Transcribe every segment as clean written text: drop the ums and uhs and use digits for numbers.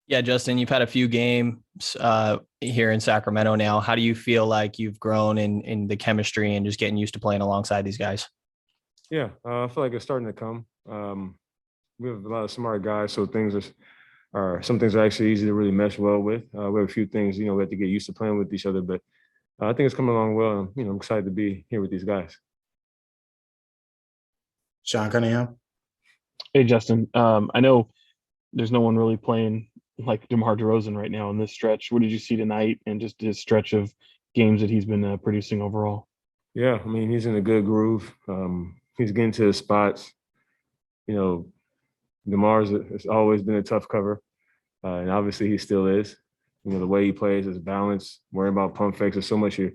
Yeah, Justin, you've had a few games here in Sacramento now. How do you feel like you've grown in the chemistry and just getting used to playing alongside these guys? Yeah, I feel like it's starting to come. We have a lot of smart guys, so some things are actually easy to really mesh well with. We have a few things, we have to get used to playing with each other, but I think it's coming along well. And, I'm excited to be here with these guys. Sean Cunningham. Hey, Justin. I know there's no one really playing like DeMar DeRozan right now in this stretch. What did you see tonight and just his stretch of games that he's been producing overall? Yeah, I mean, he's in a good groove. He's getting to his spots. You know, DeMar's has always been a tough cover, and obviously he still is. The way he plays, his balance, worrying about pump fakes. There's so much you're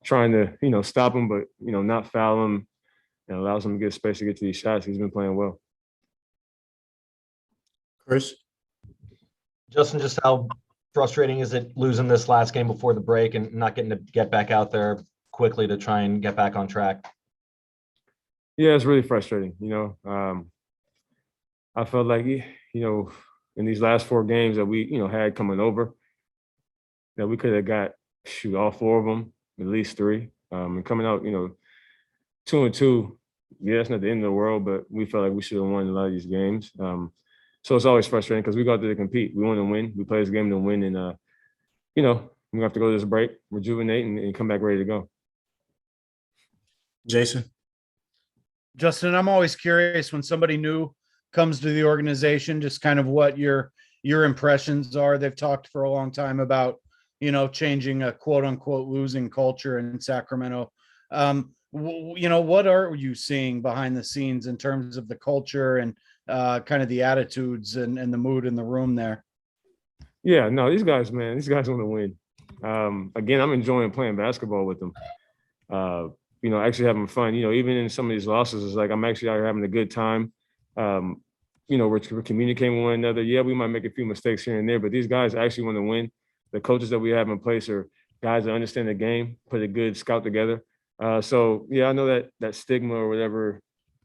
trying to, stop him, but, not foul him, and allows him to get space to get to these shots. He's been playing well. Chris. Justin, just how frustrating is it losing this last game before the break and not getting to get back out there quickly to try and get back on track? Yeah, it's really frustrating. I felt like, in these last four games that we, had coming over, that we could have got all four of them, at least three. And coming out, 2-2, yeah, it's not the end of the world, but we felt like we should have won a lot of these games. So it's always frustrating because we go out there to compete. We want to win. We play this game to win, and we have to go to this break, rejuvenate, and come back ready to go. Jason. Justin, I'm always curious when somebody new comes to the organization, just kind of what your impressions are. They've talked for a long time about, changing a quote unquote losing culture in Sacramento. What are you seeing behind the scenes in terms of the culture and kind of the attitudes and the mood in the room there? Yeah, no, these guys want to win. Again, I'm enjoying playing basketball with them. Actually having fun. Even in some of these losses, it's like I'm actually out here having a good time. We're communicating with one another. Yeah, we might make a few mistakes here and there, but these guys actually want to win. The coaches that we have in place are guys that understand the game, put a good scout together. So yeah, I know that stigma or whatever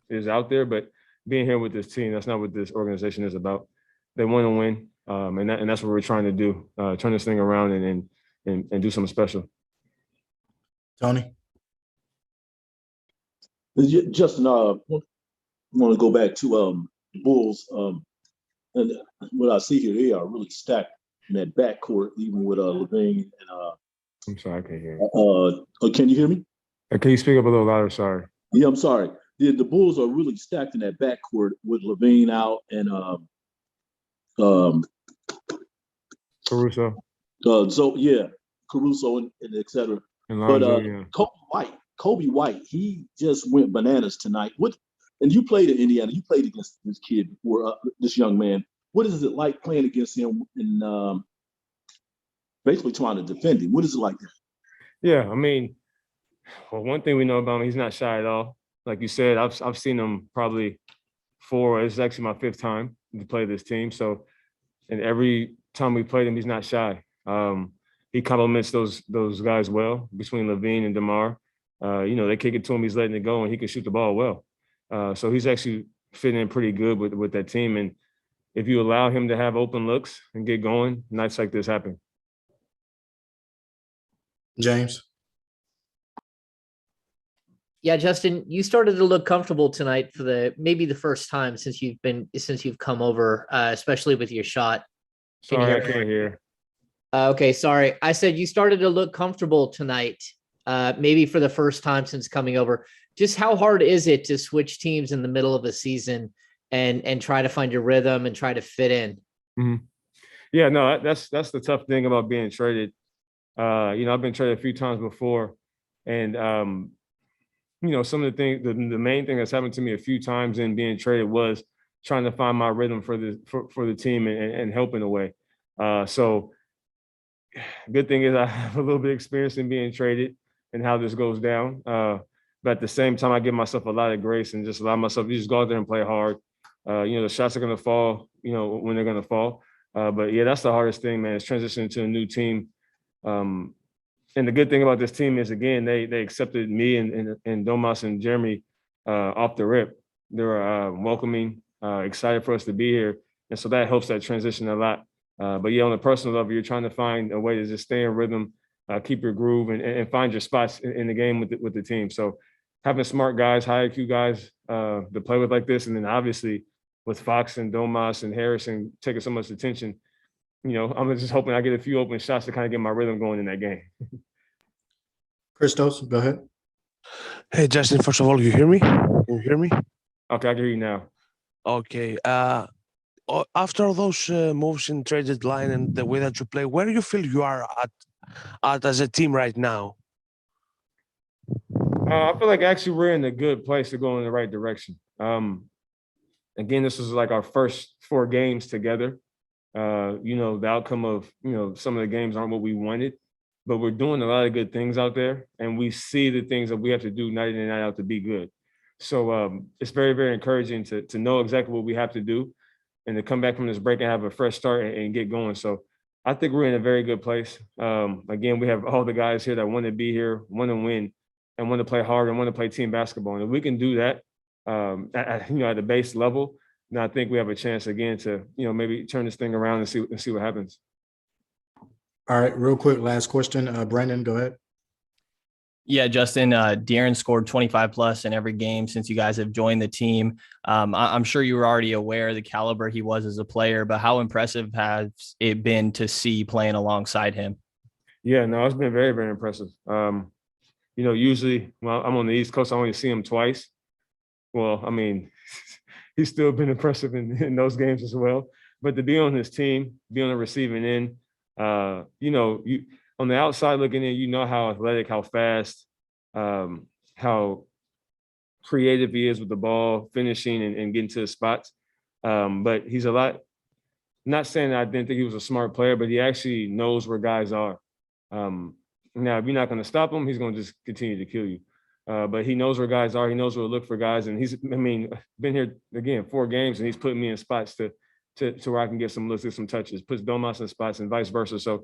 is out there, but being here with this team, that's not what this organization is about. They want to win, and that's what we're trying to do. Turn this thing around and do something special. Tony. Justin, I want to go back to the Bulls. And what I see here, they are really stacked in that backcourt, even with Levine and. I'm sorry, I can't hear. Can you hear me? Can you speak up a little louder? Sorry. Yeah, I'm sorry. The Bulls are really stacked in that backcourt with Levine out and Caruso. Caruso and et cetera. And Lonzo, but yeah. Kobe White, he just went bananas tonight. And you played in Indiana. You played against this kid before, this young man. What is it like playing against him and basically trying to defend him? What is it like? Yeah, I mean, well, one thing we know about him, he's not shy at all. Like you said, I've seen him probably four. It's actually my fifth time to play this team. So, and every time we played him, he's not shy. He complements those guys well between Levine and DeMar. They kick it to him, he's letting it go, and he can shoot the ball well. So he's actually fitting in pretty good with that team. And if you allow him to have open looks and get going, nights like this happen. James. Yeah, Justin, you started to look comfortable tonight for maybe the first time since you've come over, especially with your shot. Sorry, I can't hear. Okay, sorry. I said you started to look comfortable tonight, maybe for the first time since coming over. Just how hard is it to switch teams in the middle of a season and try to find your rhythm and try to fit in? Mm-hmm. Yeah, no, that's the tough thing about being traded. I've been traded a few times before, and some of the things, the main thing that's happened to me a few times in being traded was trying to find my rhythm for the team and help in a way. So good thing is I have a little bit of experience in being traded and how this goes down. But at the same time, I give myself a lot of grace and just allow myself to just go out there and play hard. The shots are going to fall, when they're going to fall. But yeah, that's the hardest thing, man, is transitioning to a new team. And the good thing about this team is, again, they accepted me and Domas and Jeremy off the rip. They were welcoming, excited for us to be here. And so that helps that transition a lot. But yeah, on a personal level, you're trying to find a way to just stay in rhythm, keep your groove, and find your spots in the game with the team. So having smart guys, high IQ guys to play with like this, and then obviously with Fox and Domas and Harrison taking so much attention, I'm just hoping I get a few open shots to kind of get my rhythm going in that game. Christos, go ahead. Hey, Justin, first of all, you hear me? Can you hear me? Okay, I can hear you now. Okay. After those moves in trade deadline and the way that you play, where do you feel you are at as a team right now? I feel like actually we're in a good place to go in the right direction. Again, this was like our first 4 games together. The outcome of, some of the games aren't what we wanted, but we're doing a lot of good things out there, and we see the things that we have to do night in and night out to be good. So it's very, very encouraging to know exactly what we have to do and to come back from this break and have a fresh start and get going. So I think we're in a very good place. Again, we have all the guys here that want to be here, want to win, and want to play hard and want to play team basketball. And if we can do that, at the base level, then I think we have a chance again to, maybe turn this thing around and see what happens. All right, real quick, last question. Brandon, go ahead. Yeah, Justin, De'Aaron scored 25 plus in every game since you guys have joined the team. I'm sure you were already aware of the caliber he was as a player, but how impressive has it been to see playing alongside him? Yeah, no, it's been very, very impressive. Usually when I'm on the East Coast, I only see him twice. Well, I mean, he's still been impressive in those games as well. But to be on his team, be on the receiving end, you on the outside looking in, how athletic, how fast, how creative he is with the ball, finishing and getting to the spots. But he's a lot, not saying that I didn't think he was a smart player, but he actually knows where guys are. Now, if you're not going to stop him, he's going to just continue to kill you. But he knows where guys are. He knows where to look for guys. And been here, again, 4 games, and he's putting me in spots to where I can get some looks, get some touches, puts Domas in spots and vice versa. So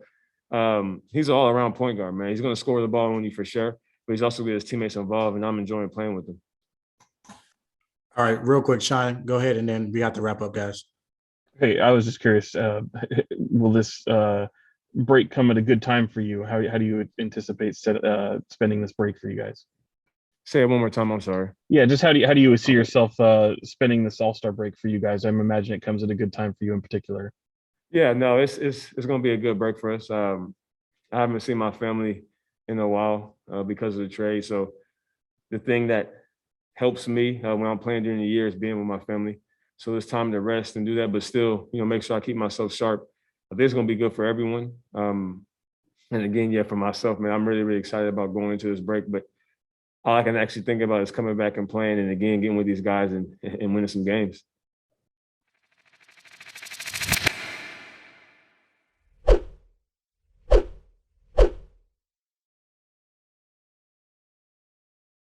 he's an all-around point guard, man. He's going to score the ball on you for sure, but he's also get his teammates involved, and I'm enjoying playing with him. All right, real quick, Sean, go ahead, and then we have to wrap up, guys. Hey, I was just curious, will this break come at a good time for you? How do you anticipate spending this break for you guys? Say it one more time. I'm sorry. Yeah, just how do you see yourself spending this All-Star break for you guys? I'm imagining it comes at a good time for you in particular. Yeah, no, it's going to be a good break for us. I haven't seen my family in a while because of the trade. So the thing that helps me when I'm playing during the year is being with my family. So it's time to rest and do that, but still, make sure I keep myself sharp. I think it's going to be good for everyone. And again, yeah, for myself, man, I'm really, really excited about going into this break. But all I can actually think about is coming back and playing, and again, getting with these guys and winning some games.